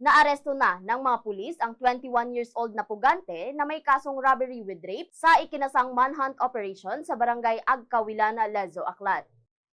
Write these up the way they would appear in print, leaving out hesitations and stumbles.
Naaresto na ng mga pulis ang 21 years old na pugante na may kasong robbery with rape sa ikinasang manhunt operation sa barangay Agkawilan, Lezo, Aklan.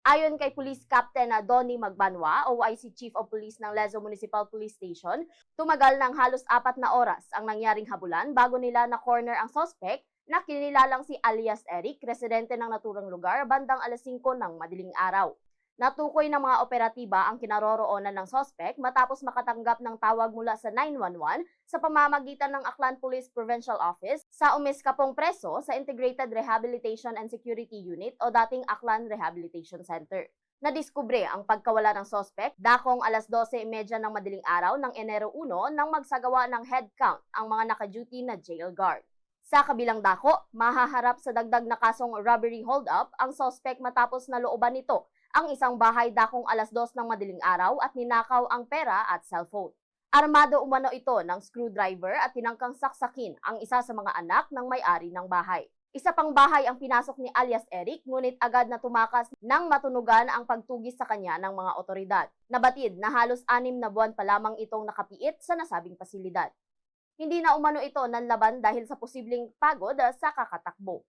Ayon kay Police Captain Donnie Magbanwa, OIC Chief of Police ng Lezo Municipal Police Station, tumagal ng halos 4 na oras ang nangyaring habulan bago nila na-corner ang suspect na kinilalang si alias Eric, residente ng naturang lugar bandang alas 5 ng madaling araw. Natukoy ng mga operatiba ang kinaroroonan ng suspect matapos makatanggap ng tawag mula sa 911 sa pamamagitan ng Aklan Police Provincial Office sa umiskapong preso sa Integrated Rehabilitation and Security Unit o dating Aklan Rehabilitation Center. Nadiskubre ang pagkawala ng suspect dakong alas 12:30 ng madaling araw ng Enero 1 nang magsagawa ng head count ang mga naka-duty na jail guard. Sa kabilang dako, mahaharap sa dagdag na kasong robbery hold-up ang suspect matapos nalooban nito ang isang bahay dakong alas 2 ng madaling araw at ninakaw ang pera at cellphone. Armado umano ito ng screwdriver at tinangkang saksakin ang isa sa mga anak ng may-ari ng bahay. Isa pang bahay ang pinasok ni alias Eric, ngunit agad na tumakas nang matunugan ang pagtugis sa kanya ng mga otoridad. Nabatid na halos 6 na buwan pa lamang itong nakapiit sa nasabing pasilidad. Hindi na umano ito nanlaban dahil sa posibleng pagod sa kakatakbo.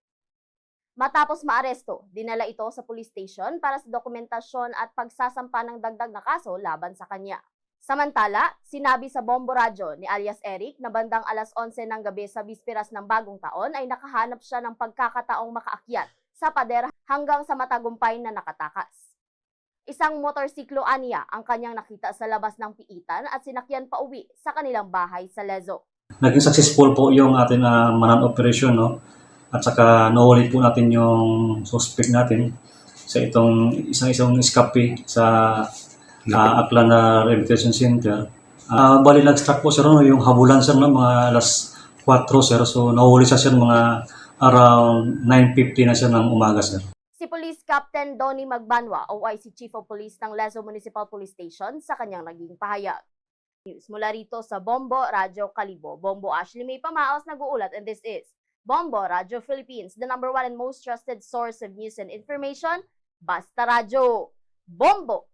Matapos maaresto, dinala ito sa police station para sa dokumentasyon at pagsasampa ng dagdag na kaso laban sa kanya. Samantala, sinabi sa Bombo Radyo ni alias Eric na bandang alas 11 ng gabi sa bisperas ng bagong taon ay nakahanap siya ng pagkakataong makaakyat sa pader hanggang sa matagumpay na nakatakas. Isang motorsiklo aniya ang kanyang nakita sa labas ng piitan at sinakyan pa uwi sa kanilang bahay sa Lezo. Naging successful po yung ating manhunt operation, no? At saka nahuli po natin yung suspect natin sa itong isang escape sa Aklan Rehabilitation Center. Bali nag-start po sir, no, yung habulan sir, no, mga alas 4 sir. So nahuli siya sir mga around 9:50 na sir ng umaga sir. Si Police Captain Donnie Magbanwa, OIC Chief of Police ng Lezo Municipal Police Station sa kanyang naging pahayag. News mula rito sa Bombo Radyo Kalibo. Bombo Ashley May Pamaos nag-uulat, and this is Bombo Radyo Philippines, the #1 and most trusted source of news and information. Basta Radyo. Bombo!